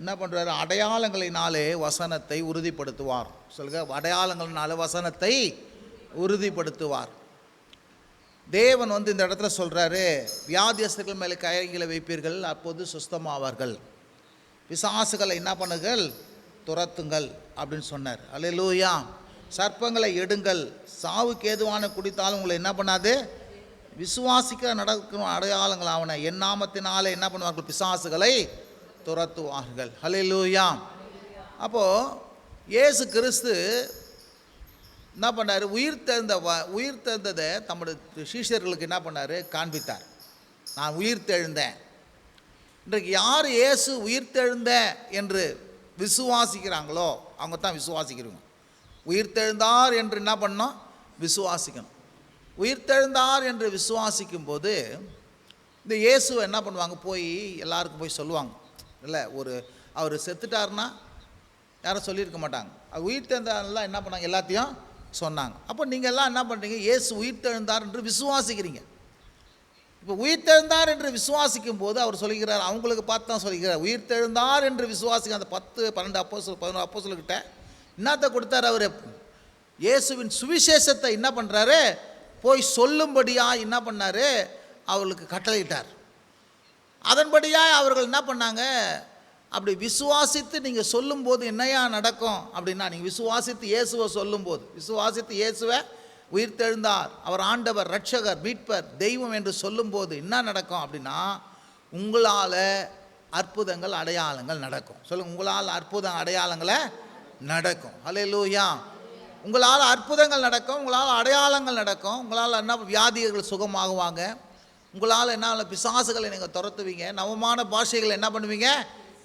என்ன பண்ணுறாரு? அடையாளங்களினாலே வசனத்தை உறுதிப்படுத்துவார். சொல்லுங்க, அடையாளங்களினாலே வசனத்தை உறுதிப்படுத்துவார். தேவன் இந்த இடத்துல சொல்கிறாரு, வியாதியஸ்தர்கள் மேலே கைகளை வைப்பீர்கள், அப்போது சுஸ்தமாவார்கள். பிசாசுகளை என்ன பண்ணுங்கள்? துரத்துங்கள் அப்படின்னு சொன்னார். அல்லேலூயா. சர்ப்பங்களை எடுங்கள், சாவுக்கு ஏதுவான குடித்தாலும் உங்களை என்ன பண்ணாது? விசுவாசிக்க நடக்கும் அடையாளங்கள் ஆவன. என் நாமத்தினாலே என்ன பண்ணுவார்கள்? பிசாசுகளை துரத்துவார்கள். அல்லேலூயா. அப்போது இயேசு கிறிஸ்து என்ன பண்ணார்? உயிர்த்தெழுந்ததை தம்முடைய சீஷர்களுக்கு என்ன பண்ணார்? காண்பித்தார். நான் உயிர்த்தெழுந்தேன். இன்றைக்கு யார் இயேசு உயிர்த்தெழுந்த என்று விசுவாசிக்கிறாங்களோ அவங்க தான் விசுவாசிக்கிறவங்க. உயிர்த்தெழுந்தார் என்று என்ன பண்ணோம்? விசுவாசிக்கணும். உயிர்த்தெழுந்தார் என்று விசுவாசிக்கும் போது இந்த இயேசுவை என்ன பண்ணுவாங்க? போய் எல்லாருக்கும் போய் சொல்லுவாங்க. இல்லை, அவர் செத்துட்டாருன்னா யாரும் சொல்லியிருக்க மாட்டாங்க. அது உயிர்த்தெழுந்தாரெல்லாம் என்ன பண்ணாங்க? எல்லாத்தையும் சொன்னாங்க. அப்போ நீங்கள் எல்லாம் என்ன பண்ணுறீங்க? இயேசு உயிர்த்தெழுந்தார் என்று விசுவாசிக்கிறீங்க. இப்போ உயிர்த்தெழுந்தார் என்று விசுவாசிக்கும் போது அவர் சொல்லுகிறார், அவங்களுக்கு பார்த்து தான் சொல்லுகிறார், உயிர்த்தெழுந்தார் என்று விசுவாசிக்க. அந்த 10, 12 11 அப்போஸ்தலர்கிட்ட என்னத்தை கொடுத்தார்? அவர் இயேசுவின் சுவிசேஷத்தை என்ன பண்ணுறாரு? போய் சொல்லும்படியாக என்ன பண்ணார்? அவர்களுக்கு கட்டளையிட்டார். அதன்படியாக அவர்கள் என்ன பண்ணாங்க? அப்படி விசுவாசித்து நீங்கள் சொல்லும்போது என்னையா நடக்கும் அப்படின்னா, நீங்கள் விசுவாசித்து இயேசுவை சொல்லும்போது, விசுவாசித்து இயேசுவை உயிர்த்தெழுந்தார், அவர் ஆண்டவர், ரட்சகர், மீட்பர், தெய்வம் என்று சொல்லும்போது என்ன நடக்கும் அப்படின்னா, உங்களால் அற்புதங்கள் அடையாளங்கள் நடக்கும். சொல்லுங்கள், உங்களால் அற்புதம் அடையாளங்களை நடக்கும். அல்லேலூயா. உங்களால் அற்புதங்கள் நடக்கும், உங்களால் அடையாளங்கள் நடக்கும். உங்களால் என்ன? வியாதிகள் சுகமாகுவாங்க. உங்களால் என்ன? பிசாசுகளை நீங்கள் துரத்துவீங்க. நவமான பாஷைகளை என்ன பண்ணுவீங்க?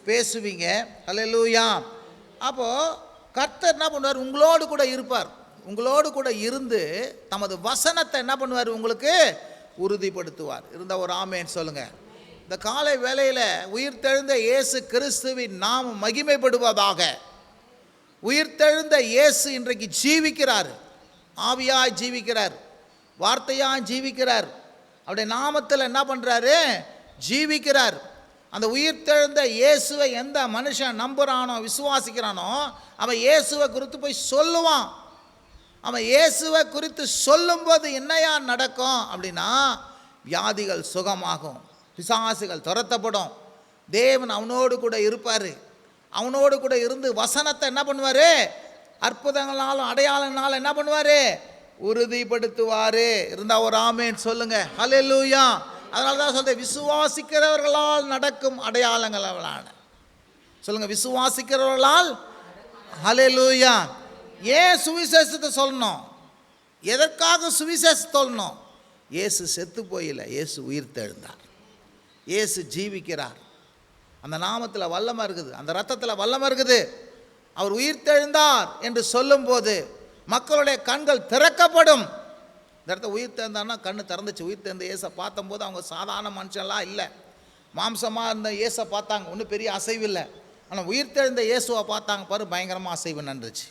பேசுவீங்க. அல்லேலூயா. அப்போது கர்த்தர் என்ன பண்ணுவார்? உங்களோடு கூட இருப்பார். உங்களோடு கூட இருந்து தமது வசனத்தை என்ன பண்ணுவார்? உங்களுக்கு உறுதிப்படுத்துவார். இருந்த ஒரு ஆமேன் சொல்லுங்கள். இந்த காலை வேளையில் உயிர்த்தெழுந்த இயேசு கிறிஸ்துவின் நாமம் மகிமைப்படுவதாக. உயிர்த்தெழுந்த இயேசு இன்றைக்கு ஜீவிக்கிறார். ஆவியாய் ஜீவிக்கிறார், வார்த்தையாய் ஜீவிக்கிறார். அவருடைய நாமத்தில் என்ன பண்ணுறாரு? ஜீவிக்கிறார். அந்த உயிர்த்தெழுந்த இயேசுவை எந்த மனுஷன் நம்புகிறானோ, விசுவாசிக்கிறானோ, அவன் இயேசுவை குறித்து போய் சொல்லுவான். அவன் இயேசுவை குறித்து சொல்லும்போது என்னையா நடக்கும் அப்படின்னா, வியாதிகள் சுகமாகும், பிசாசுகள் துரத்தப்படும். தேவன் அவனோடு கூட இருப்பார். அவனோடு கூட இருந்து வசனத்தை என்ன பண்ணுவார்? அற்புதங்களாலும் அடையாளங்களாலும் என்ன பண்ணுவார்? உறுதிப்படுத்துவார். இருந்தால் ஒரு ஆமேன் சொல்லுங்கள். ஹல்லேலூயா. அதனால தான் சொல்கிறேன், விசுவாசிக்கிறவர்களால் நடக்கும் அடையாளங்களான. சொல்லுங்கள், விசுவாசிக்கிறவர்களால். ஹல்லேலூயா. ஏன் சுவிசேஷத்தை சொல்லணும்? எதற்காக சுவிசேஷத்தை சொல்லணும்? இயேசு செத்து போயில்லை, இயேசு உயிர்த்தெழுந்தார். இயேசு ஜீவிக்கிறார். அந்த நாமத்தில் வல்லமை இருக்குது, அந்த ரத்தத்தில் வல்லமை இருக்குது. அவர் உயிர்த்தெழுந்தார் என்று சொல்லும்போது மக்களுடைய கண்கள் திறக்கப்படும். இந்த இடத்த உயிர்த்தெழுந்தார்னா கண்ணு திறந்துச்சு. உயிர்த்தெழுந்த இயேசை பார்த்தம்போது அவங்க சாதாரண மனுஷன்லாம் இல்லை, மாம்சமாக இருந்த இயேசை பார்த்தாங்க, ஒன்றும் பெரிய அசைவு இல்லை. ஆனால் உயிர்த்தெழுந்த இயேசுவை பார்த்தாங்க பாரு, பயங்கரமாக அசைவு நன்றுச்சு.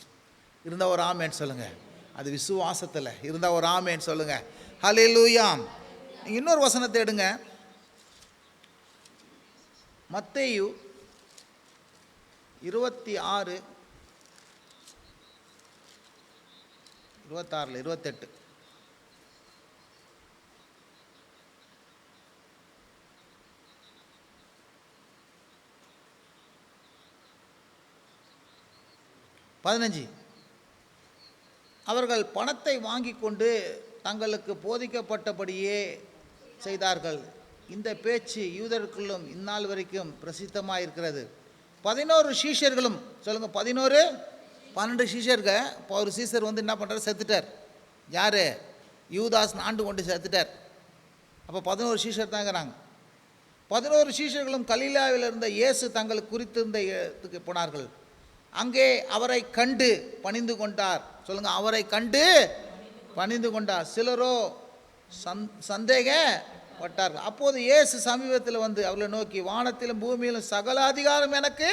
இருந்தால் ஒரு ஆமேன்னு சொல்லுங்கள். அது விசுவாசத்தில். இருந்தால் ஒரு ஆமேன்னு சொல்லுங்கள். ஹல்லேலூயா. நீங்கள் இன்னொரு வசனத்தை எடுங்க. மத்தேயு 26, 26, 28. அவர்கள் பணத்தை வாங்கி கொண்டு தங்களுக்கு போதிக்கப்பட்டபடியே செய்தார்கள். இந்த பேச்சு யூதருக்குள்ளும் இந்நாள் வரைக்கும் பிரசித்தமாக இருக்கிறது. 11 சீஷர்களும். சொல்லுங்கள், 12 சீஷர்கள். இப்போ ஒரு சீஷர் என்ன பண்ணுறாரு? செத்துட்டார். யார்? யூதாஸ் ஆண்டு கொண்டு செத்துட்டார். அப்போ 11 சீஷர் தான் இருக்கிறாங்க. 11 சீஷர்களும் கலிலேயாவில் இருந்த இயேசு தங்களுக்கு குறித்திருந்த இடத்துக்கு போனார்கள். அங்கே அவரை கண்டு பணிந்து கொண்டார். சொல்லுங்கள், அவரை கண்டு பணிந்து கொண்டார். சிலரோ சந்தேகப்பட்டார்கள். அப்போது இயேசு சமீபத்தில் அவர்களை நோக்கி, வானத்திலும் பூமியிலும் சகல அதிகாரம் எனக்கு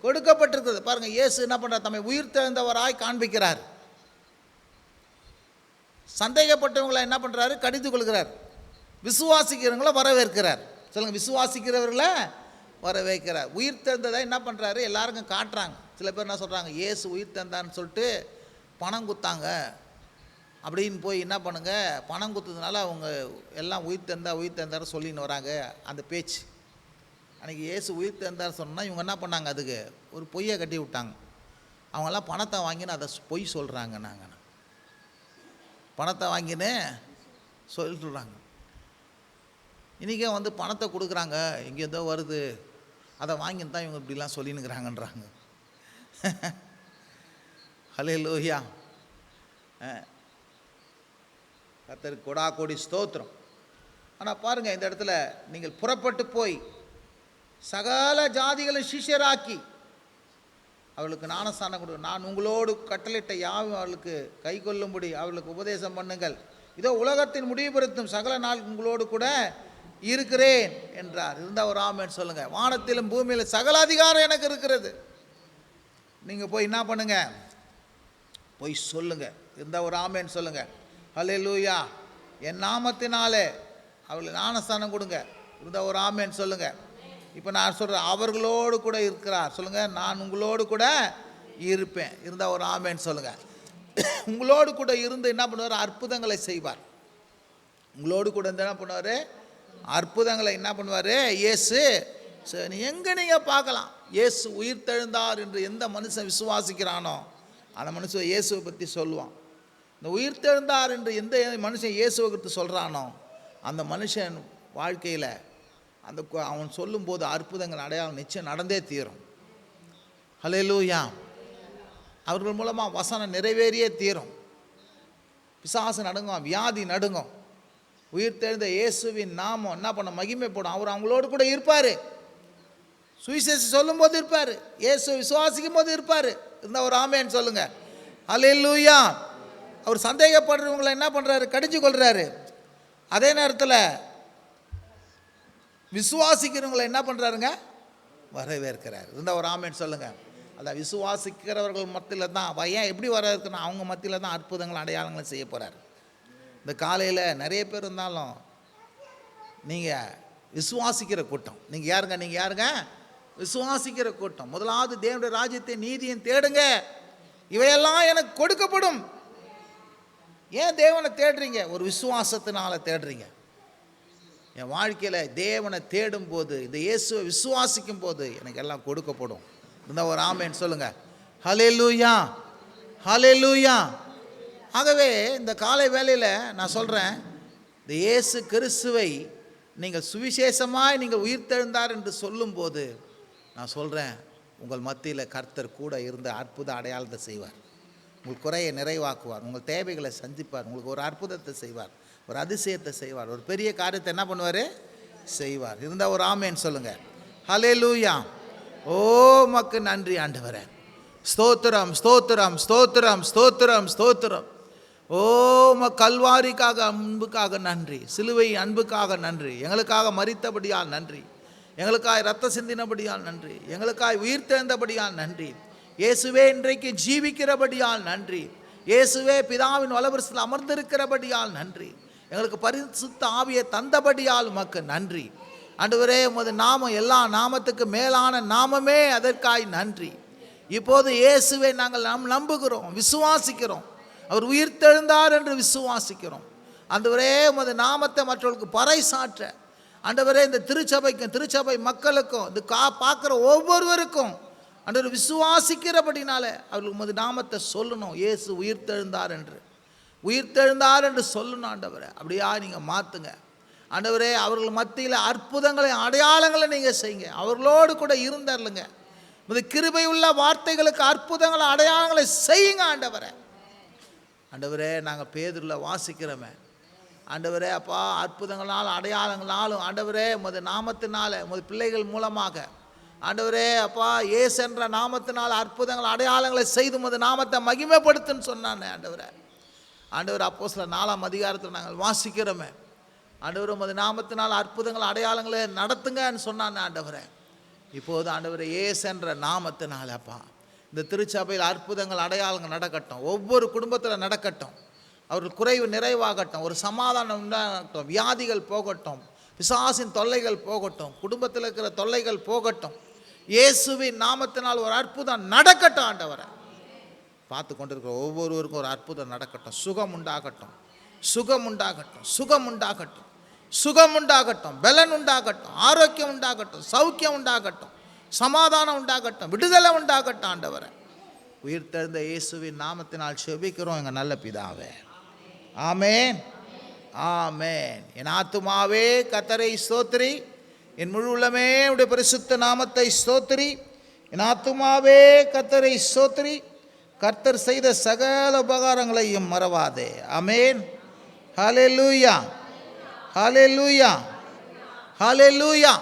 கொடுக்கப்பட்டிருக்கிறது. பாருங்கள், இயேசு என்ன பண்ணுறார்? தம்மை உயிர்த்தெழுந்தவராய் காண்பிக்கிறார். சந்தேகப்பட்டவங்களை என்ன பண்ணுறாரு? கடிந்து கொள்கிறார். விசுவாசிக்கிறவங்களை வரவேற்கிறார். சொல்லுங்கள், விசுவாசிக்கிறவர்களை வர வைக்கிறார். உயிர் தெழுந்ததை என்ன பண்ணுறாரு, எல்லாருக்கும் காட்டுறாங்க. சில பேர் என்ன சொல்கிறாங்க, இயேசு உயிர் தெழுந்தான்னு சொல்லிட்டு பணம் குத்தாங்க அப்படின்னு போய் என்ன பண்ணுங்க, பணம் குத்துறதுனால அவங்க எல்லாம் உயிர் தெழுந்தார் சொல்லின்னு வராங்க. அந்த பேச்சு அன்றைக்கி இயேசு உயிர் தெழுந்தார் சொன்னால் இவங்க என்ன பண்ணாங்க, அதுக்கு ஒரு பொய்யை கட்டி விட்டாங்க. அவங்கெல்லாம் பணத்தை வாங்கின்னு அதை பொய் சொல்கிறாங்க. நாங்கள் பணத்தை வாங்கின்னு சொல்லிட்டுறாங்க. இன்றைக்கே வந்து பணத்தை கொடுக்குறாங்க, இங்கே ஏதோ வருது, அதை வாங்கின்னு தான் இவங்க இப்படிலாம் சொல்லினுக்கிறாங்கன்றாங்க. ஹல்லேலூயா. கர்த்தருக்கு கொடா கோடி ஸ்தோத்திரம். ஆனால் பாருங்கள், இந்த இடத்துல நீங்கள் புறப்பட்டு போய் சகல ஜாதிகளை சிஷ்யராக்கி அவளுக்கு ஞானஸ்நானம் கொடு, நான் உங்களோடு கட்டளையிட்ட யாவும் அவளுக்கு கை கொள்ளும்படி அவளுக்கு உபதேசம் பண்ணுங்கள், இதோ உலகத்தின் முடிவுபடுத்தும் சகல நாள் உங்களோடு கூட இருக்கிறேன் என்றார். இருந்தால் ஒரு ஆமென் சொல்லுங்க. வானத்திலும் பூமியிலும் சகல அதிகாரம் எனக்கு இருக்கிறது. நீங்கள் போய் என்ன பண்ணுங்க, போய் சொல்லுங்க. இருந்தால் ஒரு ஆமென் சொல்லுங்க. ஹல்லேலூயா. என் நாமத்தினாலே அவளுக்கு ஞானஸ்நானம் கொடுங்க. இருந்தால் ஒரு ஆமென் சொல்லுங்க. இப்போ நான் சொல்கிறேன், அவர்களோடு கூட இருக்கிறார் சொல்லுங்க. நான் உங்களோடு கூட இருப்பேன். இருந்தால் ஒரு ஆமென் சொல்லுங்க. உங்களோடு கூட இருந்து என்ன பண்ணுவார், அற்புதங்களை செய்வார். உங்களோடு கூட இருந்து என்ன பண்ணுவார், அற்புதங்களை என்ன பண்ணுவார் இயேசு. எங்கே நீங்கள் பார்க்கலாம், இயேசு உயிர் தெழுந்தார் என்று எந்த மனுஷன் விசுவாசிக்கிறானோ அந்த மனுஷன் இயேசுவை பற்றி சொல்லுவான். இந்த உயிர் தெழுந்தார் என்று எந்த மனுஷன் இயேசுவை பற்றி சொல்கிறானோ அந்த மனுஷன் வாழ்க்கையில் அந்த அவன் சொல்லும்போது அற்புதங்கள் அடையாளம் நிச்சயம் நடந்தே தீரும். ஹல்லேலூயா. அவர்கள் மூலமாக வசனம் நிறைவேறியே தீரும். பிசாசு நடுங்கும், வியாதி நடுங்கும். உயிர் தெழுந்த இயேசுவின் நாமம் என்ன பண்ண மகிமைப்படும். அவர் அவங்களோடு கூட இருப்பார். சுவிசேஷம் சொல்லும் போது இருப்பார், இயேசு விசுவாசிக்கும் போது இருப்பார். இருந்தால் ஒரு ஆமென் சொல்லுங்க. ஹல்லேலூயா. அவர் சந்தேகப்படுறவங்களை என்ன பண்ணுறாரு, கடிச்சு கொள்கிறாரு. அதே நேரத்தில் விசுவாசிக்கிறவங்களை என்ன பண்ணுறாருங்க, வரவேற்கிறார். இருந்தால் ஒரு ஆமென் சொல்லுங்க. அதான் விசுவாசிக்கிறவர்கள் மத்தியில் தான் ஏன் எப்படி வர இருக்குன்னா அவங்க மத்தியில் தான் அற்புதங்கள் அடையாளங்களும் செய்ய போகிறார். இந்த காலையில் நிறைய பேர் இருந்தாலும் நீங்கள் விசுவாசிக்கிற கூட்டம். நீங்கள் யாருங்க, விசுவாசிக்கிற கூட்டம். முதலாவது தேவனுடைய ராஜ்யத்தை நீதியும் தேடுங்க, இவையெல்லாம் எனக்கு கொடுக்கப்படும். ஏன் தேவனை தேடுறீங்க, ஒரு விசுவாசத்தினால தேடுறீங்க. என் வாழ்க்கையில் தேவனை தேடும் போது, இந்த இயேசுவை விசுவாசிக்கும் போது எனக்கு எல்லாம் கொடுக்கப்படும். இருந்தால் ஒரு ஆமென் சொல்லுங்க. ஹல்லேலூயா, ஹல்லேலூயா. ஆகவே இந்த காலை வேளையில் நான் சொல்கிறேன், இந்த இயேசு கிறிஸ்துவை நீங்கள் சுவிசேஷமாய் நீங்கள் உயிர்த்தெழுந்தார் என்று சொல்லும்போது நான் சொல்கிறேன், உங்கள் மத்தியில் கர்த்தர் கூட இருந்த அற்புத அடையாளத்தை செய்வார். உங்கள் குறையை நிறைவாக்குவார், உங்கள் தேவைகளை சந்திப்பார், உங்களுக்கு ஒரு அற்புதத்தை செய்வார், ஒரு அதிசயத்தை செய்வார், ஒரு பெரிய காரியத்தை என்ன பண்ணுவார், செய்வார். இருந்தால் ஒரு ஆமென் சொல்லுங்கள். ஹல்லேலூயா. ஓ மக்கு நன்றி ஆண்டவரே. ஸ்தோத்திரம், ஸ்தோத்திரம், ஸ்தோத்திரம், ஸ்தோத்திரம், ஸ்தோத்திரம். ஓ கல்வாரிக்காக அன்புக்காக நன்றி, சிலுவை அன்புக்காக நன்றி, எங்களுக்காக மரித்தபடியால் நன்றி, எங்களுக்காய் ரத்த சிந்தினபடியால் நன்றி, எங்களுக்காய் உயிர் தெழுந்தபடியால் நன்றி, இயேசுவே இன்றைக்கு ஜீவிக்கிறபடியால் நன்றி, இயேசுவே பிதாவின் வலவரிசையில் அமர்ந்திருக்கிறபடியால் நன்றி, எங்களுக்கு பரிசுத்த ஆவியை தந்தபடியால் உமக்கு நன்றி ஆண்டவரே. உமது நாமம் எல்லா நாமத்துக்கு மேலான நாமமே, அதற்காய் நன்றி. இப்போது இயேசுவை நாங்கள் நம்புகிறோம், விசுவாசிக்கிறோம். அவர் உயிர்த்தெழுந்தார் என்று விசுவாசிக்கிறோம். ஆண்டவரே உமது நாமத்தை மற்றவர்களுக்கு பறைசாற்ற ஆண்டவரே இந்த திருச்சபைக்கும் திருச்சபை மக்களுக்கும் இது பார்க்குற ஒவ்வொருவருக்கும் ஆண்டவர் விசுவாசிக்கிறபடினால அவர்கள் உமது நாமத்தை சொல்லணும். இயேசு உயிர்த்தெழுந்தார் என்று சொல்லணும் ஆண்டவரே. அப்படியா நீங்கள் மாற்றுங்க ஆண்டவரே. அவர்கள் மத்தியில் அற்புதங்களை அடையாளங்களை நீங்கள் செய்யுங்க. அவர்களோடு கூட இருந்தருளுங்க. உமது கிருபை உள்ள வார்த்தைகளுக்கு அற்புதங்களை அடையாளங்களை செய்யுங்க ஆண்டவரே. ஆண்டவரே நாங்கள் பேதுருவில் வாசிக்கிறோமே ஆண்டவரே அப்பா, அற்புதங்களால் அடையாளங்களாலும் ஆண்டவரே உமது நாமத்தினால உமது பிள்ளைகள் மூலமாக ஆண்டவரே அப்பா இயேசு என்ற நாமத்தினால் அற்புதங்கள் அடையாளங்களை செய்து உமது நாமத்தை மகிமைப்படுத்துன்னு சொன்னானே ஆண்டவரே. ஆண்டவர் அப்போஸ்தலர் 4ஆம் அதிகாரத்தில் நாங்கள் வாசிக்கிறோமே ஆண்டவர் உமது நாமத்தினால் அற்புதங்கள் அடையாளங்களை நடத்துங்கன்னு சொன்னானே ஆண்டவரே. இப்போது ஆண்டவரே இயேசு என்ற நாமத்தினால் அப்பா இந்த திருச்சபையில் அற்புதங்கள் அடையாளங்கள் நடக்கட்டும், ஒவ்வொரு குடும்பத்தில் நடக்கட்டும், அவர்கள் குறைவு நிறைவாகட்டும், ஒரு சமாதானம் உண்டாகட்டும், வியாதிகள் போகட்டும், பிசாசின் தொல்லைகள் போகட்டும், குடும்பத்தில் இருக்கிற தொல்லைகள் போகட்டும், இயேசுவின் நாமத்தினால் ஒரு அற்புதம் நடக்கட்டும். ஆண்டவரை பார்த்து கொண்டிருக்கிற ஒவ்வொருவருக்கும் ஒரு அற்புதம் நடக்கட்டும். சுகம் உண்டாகட்டும், சுகம் உண்டாகட்டும், சுகம் உண்டாகட்டும், சுகம் உண்டாகட்டும், பலன் உண்டாகட்டும், ஆரோக்கியம் உண்டாகட்டும், சௌக்கியம் உண்டாகட்டும், சமாதானம் உண்டாகட்டும், விடுதலை உண்டாகட்டும். ஆண்டவரை உயிர்த்தெழுந்த இயேசுவின் நாமத்தினால் செபிக்கிறோம் எங்கள் நல்ல பிதாவே. ஆமேன், ஆமேன். என் ஆத்துமாவே கர்த்தரை ஸ்தோத்திரி, என் முழு உள்ளமே உடைய பரிசுத்த நாமத்தை ஸ்தோத்திரி. என் ஆத்துமாவே கர்த்தரை ஸ்தோத்திரி, கர்த்தர் செய்த சகல உபகாரங்களையும் மறவாதே. ஆமேன். ஹல்லேலூயா, ஹல்லேலூயா, ஹல்லேலூயா.